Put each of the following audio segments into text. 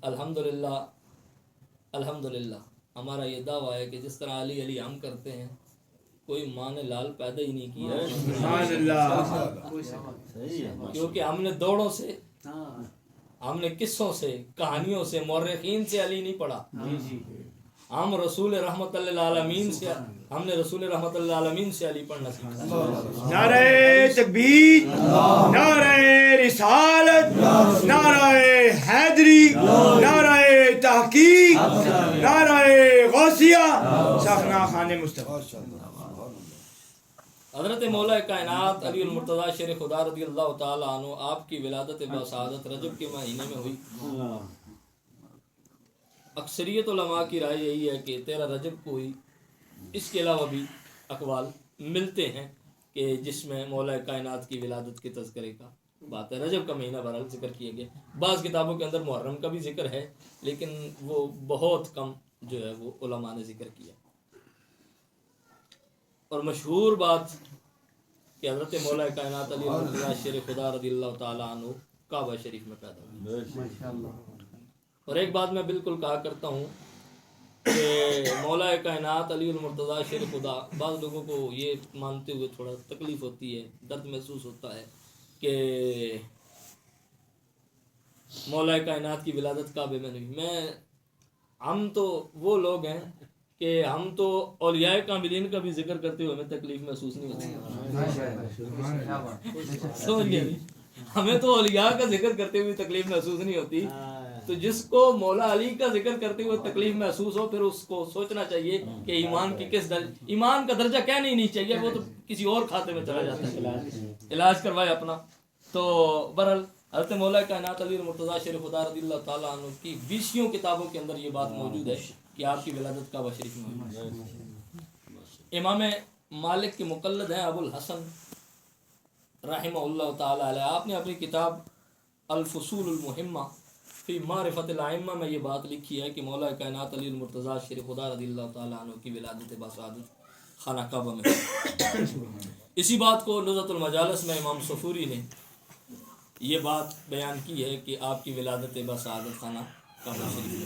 الحمدللہ الحمدللہ ہمارا یہ دعویٰ ہے کہ جس طرح علی علی ہم کرتے ہیں کوئی ماں نے لال پیدا ہی نہیں کیا کیونکہ ہم نے دوڑوں سے ہم نے قصوں سے کہانیوں سے مورخین سے علی نہیں پڑھا ہم رسول رحمت اللہ العالمین سے ہم نے رسول رحمت اللہ العالمین سے علی پڑھنا سیکھا نعرہ تکبیر نعرہ رسالت نعرہ حیدری نعرہ تحقیق نعرہ غوثیہ سخنا خان مصطفیٰ حضرت مولا کائنات علی المرتضیٰ شیر خدا رضی اللہ تعالیٰ عنہ آپ کی ولادت بسعادت رجب کے مہینے میں ہوئی. اکثریت علماء کی رائے یہی ہے کہ 13 رجب کو ہوئی. اس کے علاوہ بھی اقوال ملتے ہیں کہ جس میں مولا کائنات کی ولادت کے تذکرے کا بات ہے. رجب کا مہینہ بہرحال ذکر کیا گیا. بعض کتابوں کے اندر محرم کا بھی ذکر ہے لیکن وہ بہت کم جو ہے وہ علماء نے ذکر کیا. اور مشہور بات کہ حضرت مولا کائنات علی المرتضیٰ شیر خدا رضی اللہ تعالیٰ عنہ کعبہ شریف میں پیدا ہوئے. اور ایک بات میں بالکل کہا کرتا ہوں کہ مولا کائنات علی المرتضیٰ شیر خدا، بعض لوگوں کو یہ مانتے ہوئے تھوڑا تکلیف ہوتی ہے، درد محسوس ہوتا ہے کہ مولا کائنات کی ولادت کعبے میں نہیں. ہم تو وہ لوگ ہیں کہ ہم تو اولیاء کاملین کا بھی ذکر کرتے ہوئے ہمیں تکلیف محسوس نہیں ہوتی. سمجھ گئے؟ ہمیں تو اولیاء کا ذکر کرتے ہوئے تکلیف محسوس نہیں ہوتی. تو جس کو مولا علی کا ذکر کرتے ہوئے تکلیف محسوس ہو پھر اس کو سوچنا چاہیے کہ ایمان کی کس درجہ، ایمان کا درجہ کہنا ہی نہیں چاہیے، وہ تو کسی اور کھاتے میں چلا جاتا ہے. علاج کروائے اپنا. تو بہرحال حضرت مولا کائنات علی المرتضیٰ شیر خدا رضی اللہ تعالیٰ عنہ کی 20 کتابوں کے اندر یہ بات موجود ہے کہ آپ کی ولادت کعبہ شریف میں ہوئی. امام مالک کے مقلد ہیں ابو الحسن رحمہ اللہ تعالیٰ علیہ. آپ نے اپنی کتاب الفصول المہمہ فی معرفت الائمہ میں یہ بات لکھی ہے کہ مولا کائنات علی المرتضیٰ شیر خدا رضی اللہ تعالیٰ عنہ کی ولادت بسعادت خانہ کعبہ میں. اسی بات کو نزہۃ المجالس میں امام صفوری نے یہ بات بیان کی ہے کہ آپ کی ولادت بسعادت خانہ کعبہ شریف.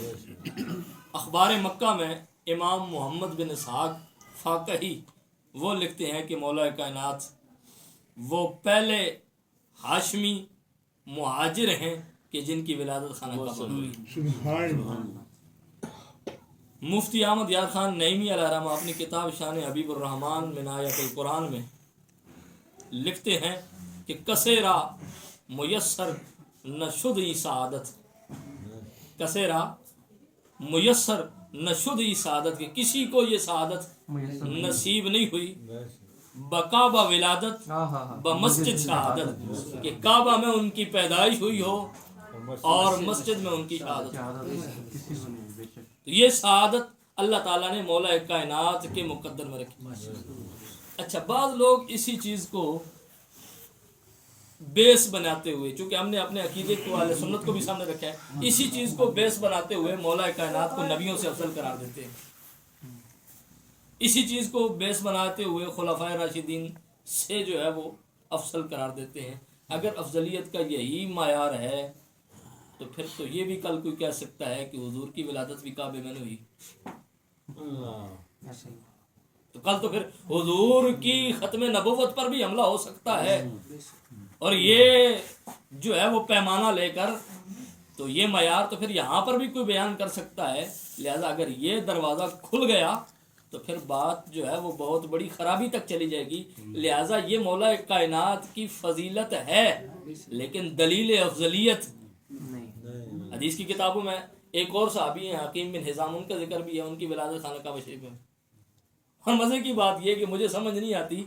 اخبار مکہ میں امام محمد بن اسحاق فاقہی وہ لکھتے ہیں کہ مولا کائنات وہ پہلے ہاشمی مہاجر ہیں کہ جن کی ولادت خانہ کعبہ میں ہوئی. مفتی احمد یار خان نعیمی علیہ الرحمہ اپنی کتاب شان حبیب الرحمن من آیات القرآن میں لکھتے ہیں کہ کثیرہ میسر نشد سعادت، کثیرہ میسر نشد سعادت، کہ کسی کو یہ سعادت نصیب نہیں ہوئی بکعبہ ولادت بمسجد شہادت، کہ کعبہ میں ان کی پیدائش ہوئی ہو اور مسجد میں ان کی شہادت. یہ سعادت اللہ تعالیٰ نے مولا کائنات کے مقدر میں رکھی. اچھا، بعض لوگ اسی چیز کو بیس بناتے ہوئے، چونکہ ہم نے اپنے عقیدے کو اہل سنت کو بھی سامنے رکھا ہے، اسی چیز کو بیس بناتے ہوئے مولا کائنات کو نبیوں سے افضل قرار دیتے ہیں. اسی چیز کو بیس بناتے ہوئے خلفائے راشدین سے جو ہے وہ افضل قرار دیتے ہیں. اگر افضلیت کا یہی معیار ہے تو پھر تو یہ بھی کل کوئی کہہ سکتا ہے کہ حضور کی ولادت بھی کعبے میں نہیں ہوئی. تو کل تو پھر حضور کی ختم نبوت پر بھی حملہ ہو سکتا ہے. اور یہ جو ہے وہ پیمانہ لے کر تو یہ معیار تو پھر یہاں پر بھی کوئی بیان کر سکتا ہے. لہذا اگر یہ دروازہ کھل گیا تو پھر بات جو ہے وہ بہت بڑی خرابی تک چلی جائے گی. لہذا یہ مولا کائنات کی فضیلت ہے لیکن دلیل افضلیت حدیث کی کتابوں میں ایک اور صحابی ہیں حکیم بن حزام، ان کا ذکر بھی ہے، ان کی ولادت خانہ کعبہ شریف میں. اور مزے کی بات یہ کہ مجھے سمجھ نہیں آتی،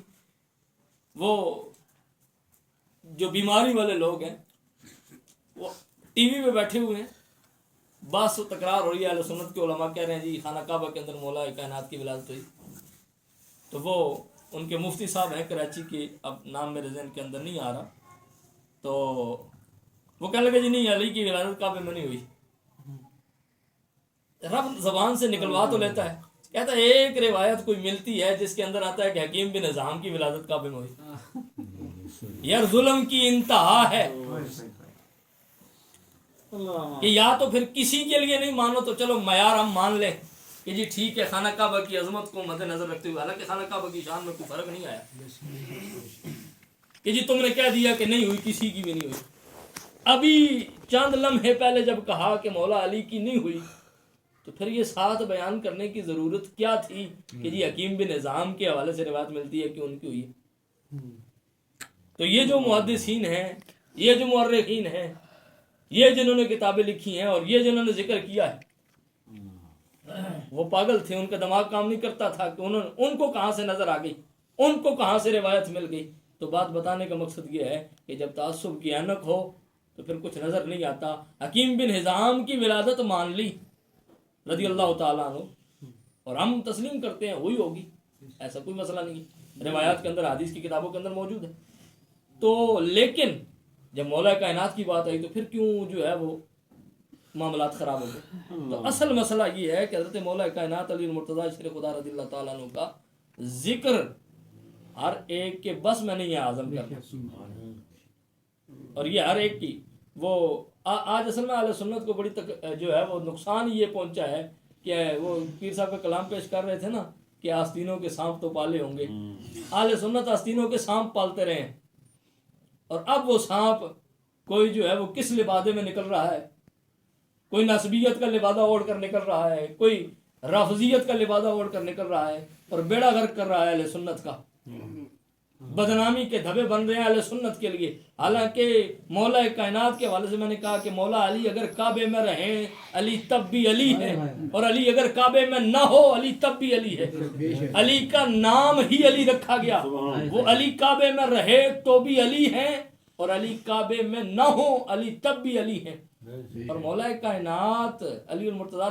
وہ جو بیماری والے لوگ ہیں وہ ٹی وی پہ بیٹھے ہوئے ہیں، بس تکرار ہو رہی ہے، اہل سنت کے علماء کہہ رہے ہیں جی خانہ کعبہ کے اندر مولا کائنات کی ولادت ہوئی. تو وہ ان کے مفتی صاحب ہیں کراچی کے، اب نام میرے ذہن کے اندر نہیں آ رہا، تو وہ کہنے لگے جی نہیں، علی کی ولادت کعبے میں نہیں ہوئی. رب زبان سے نکلوا تو لیتا ہے، کہتا ہے ایک روایت کوئی ملتی ہے جس کے اندر آتا ہے کہ حکیم بن حزام کی ولادت کعبے میں ہوئی. یار ظلم کی انتہا ہے. کہ یا تو پھر کسی کے لیے نہیں مانو تو چلو معیار ہم مان لیں کہ جی ٹھیک ہے خانہ کعبہ کی عظمت کو مد نظر رکھتے ہوئے، حالانکہ خانہ کعبہ کی شان میں کوئی فرق نہیں آیا کہ جی تم نے کہہ دیا کہ نہیں ہوئی، کسی کی بھی نہیں ہوئی۔ ابھی چند لمحے پہلے جب کہا کہ مولا علی کی نہیں ہوئی تو پھر یہ ساتھ بیان کرنے کی ضرورت کیا تھی کہ جی حکیم بن حزام کے حوالے سے روایت ملتی ہے کہ ان کی ہوئی۔ تو یہ جو محدثین ہیں، یہ جو مورخین ہیں، یہ جنہوں نے کتابیں لکھی ہیں اور یہ جنہوں نے ذکر کیا ہے، وہ پاگل تھے، ان کا دماغ کام نہیں کرتا تھا کہ ان کو کہاں سے نظر آ گئی، ان کو کہاں سے روایت مل گئی۔ تو بات بتانے کا مقصد یہ ہے کہ جب تعصب کی اینک ہو تو پھر کچھ نظر نہیں آتا۔ حکیم بن حزام کی ولادت مان لی رضی اللہ تعالیٰ عنہ، اور ہم تسلیم کرتے ہیں وہی ہوگی، ایسا کوئی مسئلہ نہیں، روایات کے اندر، حدیث کی کتابوں کے اندر موجود ہے۔ تو لیکن جب مولا کائنات کی بات آئی تو پھر کیوں جو ہے وہ معاملات خراب ہو گئے۔ تو اصل مسئلہ یہ ہے کہ حضرت مولا کائنات علی المرتضیٰ شیر خدا رضی اللہ تعالیٰ عنہ کا ذکر ہر ایک کے بس میں نہیں ہے اعظم کرنا، اور یہ ہر ایک کی وہ آج اصل میں اہل سنت کو بڑی جو ہے وہ نقصان یہ پہنچا ہے کہ وہ پیر صاحب کا کلام پیش کر رہے تھے نا کہ آستینوں کے سانپ تو پالے ہوں گے، اہل سنت آستینوں کے سانپ پالتے رہے ہیں، اور اب وہ سانپ کوئی جو ہے وہ کس لبادے میں نکل رہا ہے، کوئی نسبیت کا لبادہ اوڑھ کر نکل رہا ہے، کوئی رافضیت کا لبادہ اوڑھ کر نکل رہا ہے، اور بیڑا غرق کر رہا ہے اہل سنت کا، بدنامی کے دھبے بن رہے ہیں اہل سنت کے لیے۔ حالانکہ مولا کائنات کے حوالے سے میں نے کہا کہ مولا علی اگر کعبے میں رہیں علی تب بھی علی ہے، اور علی اگر کعبے میں نہ ہو علی تب بھی علی ہے۔ علی کا نام ہی علی رکھا گیا، وہ علی کعبے میں رہے تو بھی علی ہیں، اور علی کعبے میں نہ ہو علی تب بھی علی ہیں۔ اور مولا کائنات علی المرتضیٰ